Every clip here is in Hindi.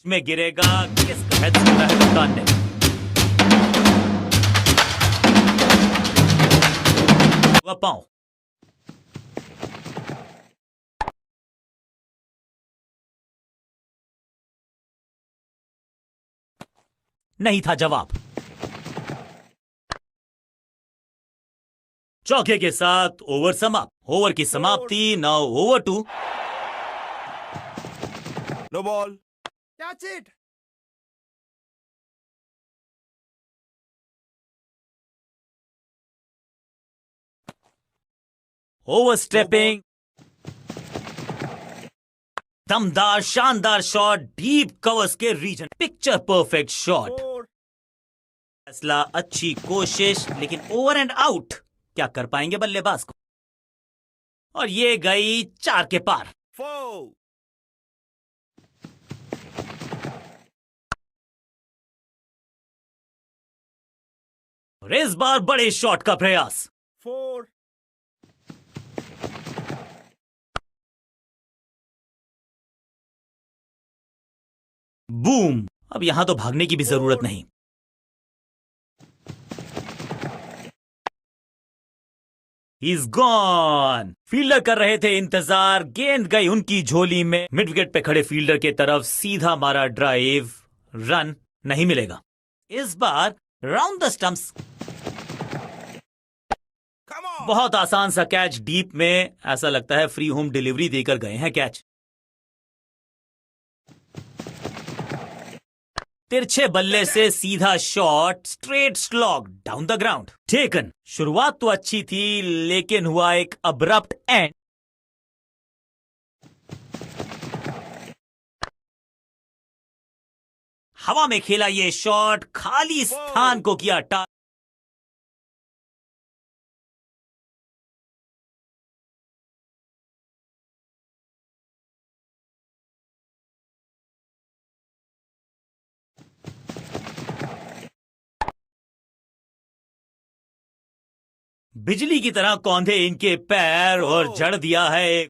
में गिरेगा, किसका हेड सुन रहा है कप्तान ने। पाओ नहीं था जवाब। चौके के साथ ओवर समाप्त। ओवर की समाप्ति। Now over two. No ball. That's it. Over stepping. दमदार शानदार शॉट डीप कवर्स के region. Picture perfect shot. Four. फैसला, अच्छी कोशिश, लेकिन ओवर एंड आउट। क्या कर पाएंगे बल्लेबाज को। और ये गई 4 के पार। 4. और इस बार बड़े शॉट का प्रयास। 4. बूम। अब यहां तो भागने की भी जरूरत नहीं। He's gone. फील्डर कर रहे थे इंतजार, गेंद गई उनकी झोली में। मिड विकेट पे खड़े फील्डर के तरफ सीधा मारा ड्राइव। रन नहीं मिलेगा। इस बार round the stumps. Come on. बहुत आसान सा कैच डीप में। ऐसा लगता है फ्री होम डिलीवरी देकर गए हैं कैच। तिरछे बल्ले से सीधा shot, straight slog down the ground. Taken. शुरुआत तो अच्छी थी, लेकिन हुआ एक अब्रप्ट एंड। हवा में खेला ये शॉट, खाली स्थान को किया टा। बिजली की तरह कौंधे इनके पैर और जड़ दिया है।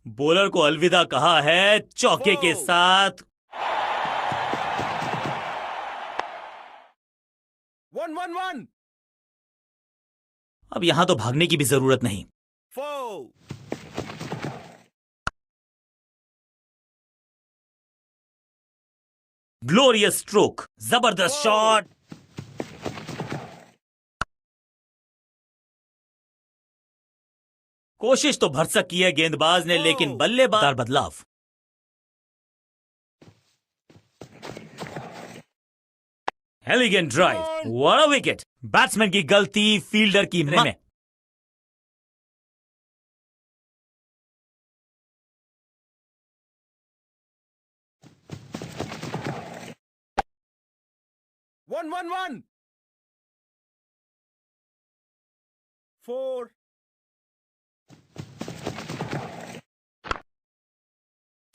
बॉलर को अलविदा कहा है चौके के साथ। 1-1-1. अब यहां तो भागने की भी जरूरत नहीं। 4. ग्लोरियस स्ट्रोक, जबरदस्त शॉट। कोशिश तो भरसक की है गेंदबाज ने, लेकिन बल्लेबाज बदलाव। Elegant drive, what a wicket. Batsman की गलती, फील्डर की में। One, 1-1. 4.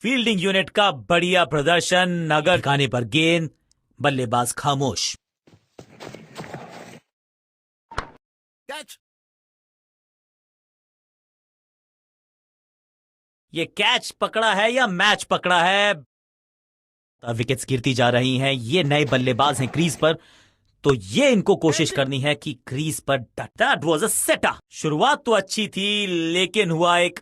फील्डिंग यूनिट का बढ़िया प्रदर्शन। नगर खाने पर गेंद, बल्लेबाज खामोश। Catch. ये कैच पकड़ा है या मैच पकड़ा है। विकेट्स गिरती जा रही हैं। ये नए बल्लेबाज हैं क्रीज पर, तो ये इनको कोशिश करनी है कि क्रीज पर दैट वाज अ सेटा। शुरुआत तो अच्छी थी, लेकिन हुआ एक।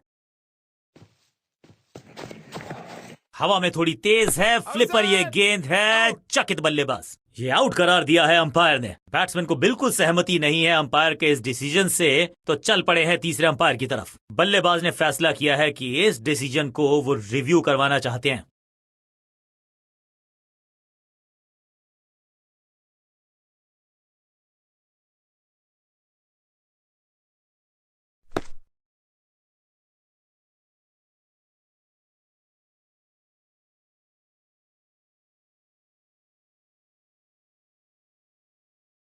हवा में थोड़ी तेज है, फ्लिपर ये गेंद है। चकित बल्लेबाज। ये आउट करार दिया है अंपायर ने। बैट्समैन को बिल्कुल सहमति नहीं है अंपायर के इस डिसीजन से, तो चल पड़े हैं तीसरे अंपायर की तरफ। बल्लेबाज ने फैसला किया है कि इस डिसीजन को वो रिव्यू करवाना चाहते हैं।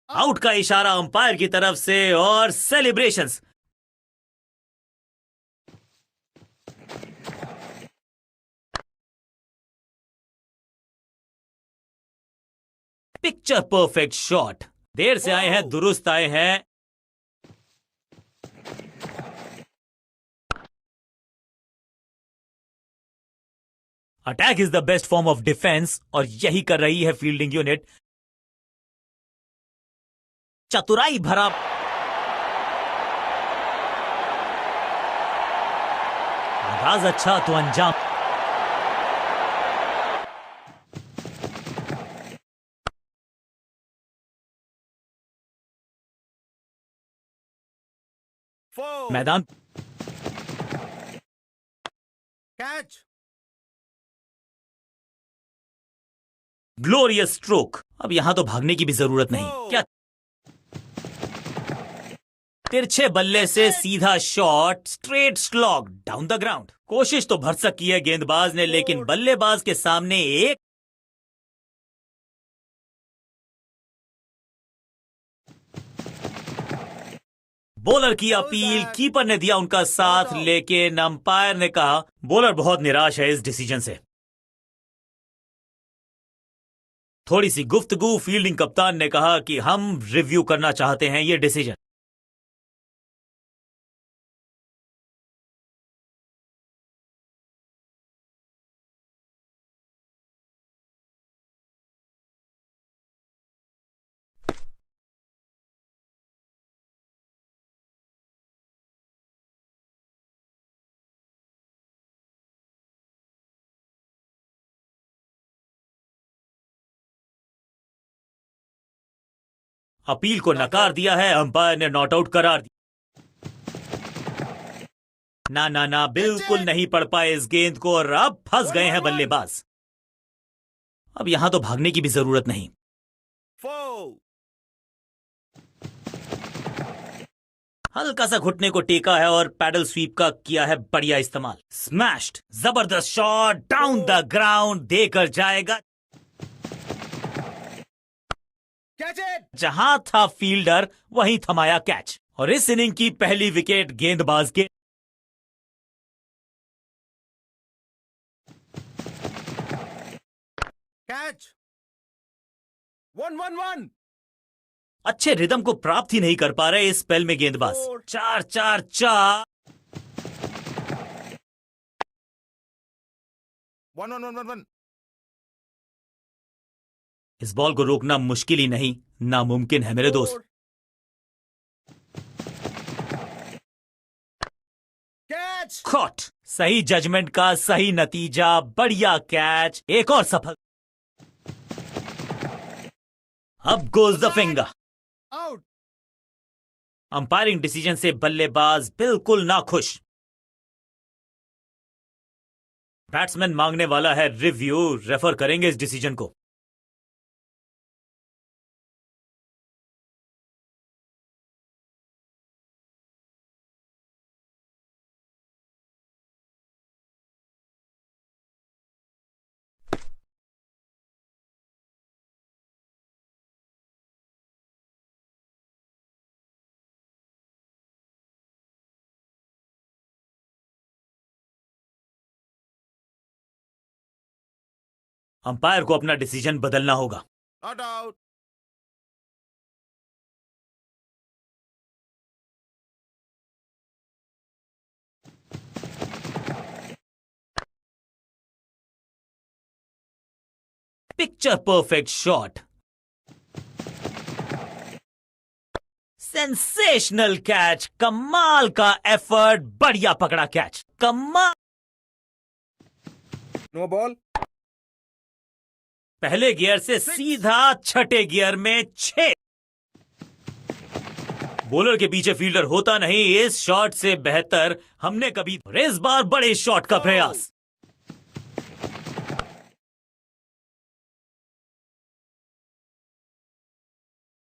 आउट का इशारा अंपायर की तरफ से और सेलिब्रेशंस। Picture perfect shot. देर से आए हैं, दुरुस्त आए हैं। Attack is the best form of defence और यही कर रही है फील्डिंग यूनिट। चतुराई भरा आगाज अच्छा तो अंजाम। Four. मैदान Catch. Glorious stroke. अब यहां तो भागने की भी जरूरत नहीं। क्या तिरछे बल्ले से सीधा shot, straight slog down the ground. कोशिश तो भरसक की है गेंदबाज ने, लेकिन बल्लेबाज के सामने एक बॉलर की अपील, कीपर ने दिया उनका साथ, लेकिन अंपायर ने कहा बॉलर बहुत निराश है इस डिसीजन से। थोड़ी सी गुफ्तगू, फील्डिंग कप्तान ने कहा कि हम रिव्यू करना चाहते हैं ये डिसीजन। अपील को नकार दिया है, अंपायर ने नॉट आउट करार दिया। ना ना ना, बिल्कुल नहीं पढ़ पाए इस गेंद को और अब फंस गए हैं बल्लेबाज। अब यहां तो भागने की भी जरूरत नहीं। Four. हल्का सा घुटने को टेका है और पैडल स्वीप का किया है बढ़िया इस्तेमाल। स्मैश्ड, जबरदस्त शॉट डाउन द ग्राउंड, देकर जाएगा। Catch it. जहां था फील्डर वहीं थमाया कैच। और इस इनिंग की पहली विकेट गेंदबाज के। Catch. 1-1-1. अच्छे रिदम को प्राप्त ही नहीं कर पा रहे इस स्पेल में गेंदबाज। 4-4-4। 1-1-1-1-1. इस बॉल को रोकना मुश्किल ही नहीं, नामुमकिन है मेरे दोस्त। Catch. कॉट, सही जजमेंट का सही नतीजा, बढ़िया कैच, एक और सफल। अब goes the finger. Out. Umpiring decision से बल्लेबाज बिल्कुल नाखुश। बैट्समैन मांगने वाला है रिव्यू, रेफर करेंगे इस डिसीजन को। अंपायर को अपना डिसीजन बदलना होगा। Not out. Picture perfect shot, sensational catch, कमाल का एफर्ट, बढ़िया पकड़ा कैच, कमाल। No ball. पहले गियर से सीधा छठे गियर में 6। बॉलर के पीछे फील्डर होता नहीं, इस शॉट से बेहतर हमने कभी। इस बार बड़े शॉट का प्रयास।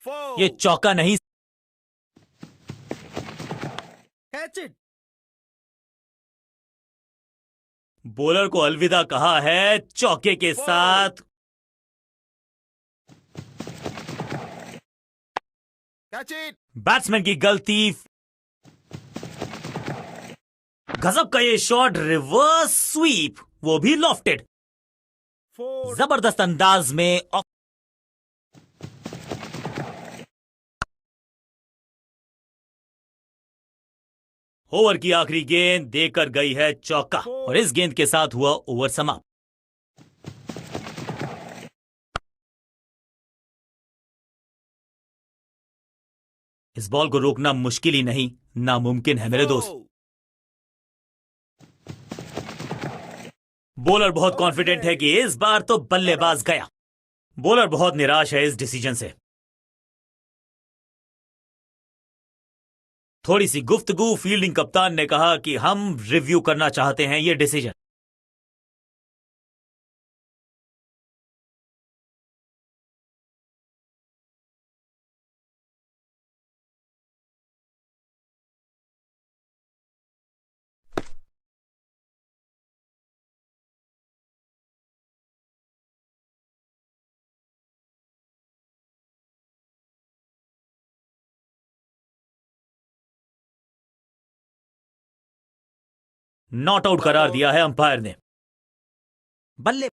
Four. ये चौका नहीं। Catch it. बॉलर को अलविदा कहा है चौके के साथ। Catch it. बैट्समैन की गलती। गजब का ये शॉट, रिवर्स स्वीप, वो भी लॉफ्टेड। Four. जबरदस्त अंदाज में ओवर की आखिरी गेंद देकर गई है चौका और इस गेंद के साथ हुआ ओवर समाप्त। इस बॉल को रोकना मुश्किल ही नहीं, नामुमकिन है मेरे दोस्त। Four. बॉलर बहुत कॉन्फिडेंट है कि इस बार तो बल्लेबाज गया। बॉलर बहुत निराश है इस डिसीजन से। थोड़ी सी गुफ्तगू, फील्डिंग कप्तान ने कहा कि हम रिव्यू करना चाहते हैं ये डिसीजन। नॉट आउट करार दिया है अंपायर ने। बल्ले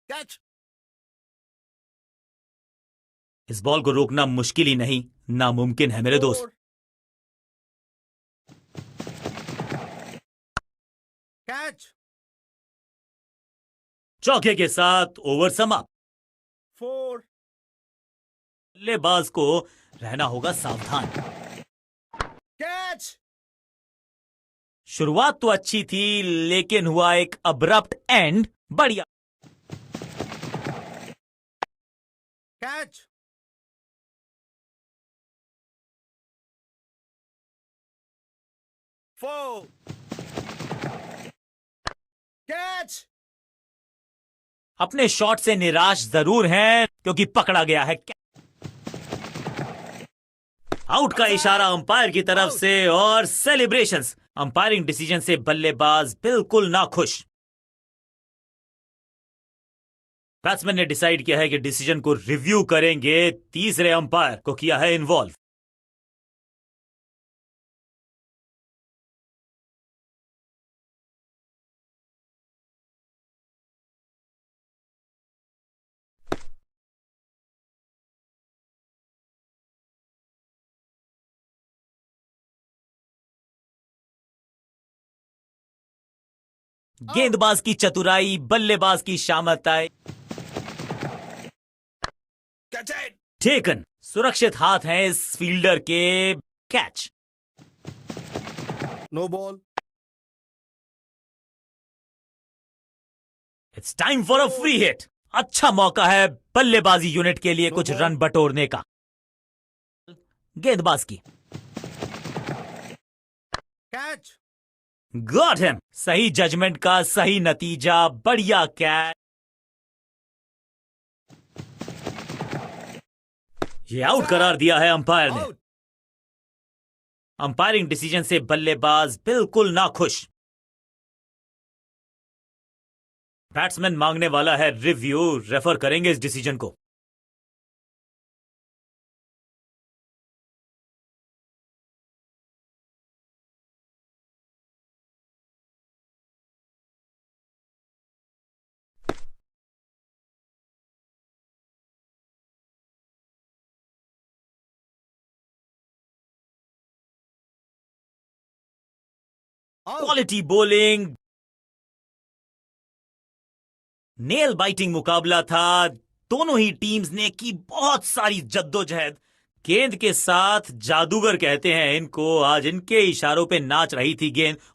Catch. इस बॉल को रोकना मुश्किल ही नहीं, नामुमकिन है मेरे दोस्त। Four. Catch. चौके के साथ ओवर समाप्त। Four. बल्लेबाज को रहना होगा सावधान। Catch. शुरुआत तो अच्छी थी, लेकिन हुआ एक अब्रप्ट एंड। बढ़िया। Catch. Four. Catch. अपने शॉट से निराश जरूर हैं क्योंकि पकड़ा गया है। आउट का इशारा अंपायर की तरफ से और सेलिब्रेशंस। अंपायरिंग डिसीजन से बल्लेबाज बिल्कुल नाखुश। बैट्समैन ने डिसाइड किया है कि डिसीजन को रिव्यू करेंगे। तीसरे अंपायर को किया है इन्वॉल्व। गेंदबाज की चतुराई, बल्लेबाज की शामताई। Catch it. टेकन। सुरक्षित हाथ हैं इस फील्डर के। Catch. No ball. It's time for a free hit. अच्छा मौका है बल्लेबाजी यूनिट के लिए कुछ बॉल। रन बटोरने का। गेंदबाज की। Catch. Got him. सही जजमेंट का सही नतीजा। बढ़िया कैच। ये आउट करार दिया है अंपायर ने। Out. अंपायरिंग डिसीजन से बल्लेबाज बिल्कुल नाखुश। बैट्समैन मांगने वाला है रिव्यू। रेफर करेंगे इस डिसीजन को। Out. Quality bowling, nail biting मुकाबला था। दोनों ही टीम्स ने की बहुत सारी जद्दोजहद। गेंद के साथ जादूगर कहते हैं इनको। आज इनके इशारों पे नाच रही थी गेंद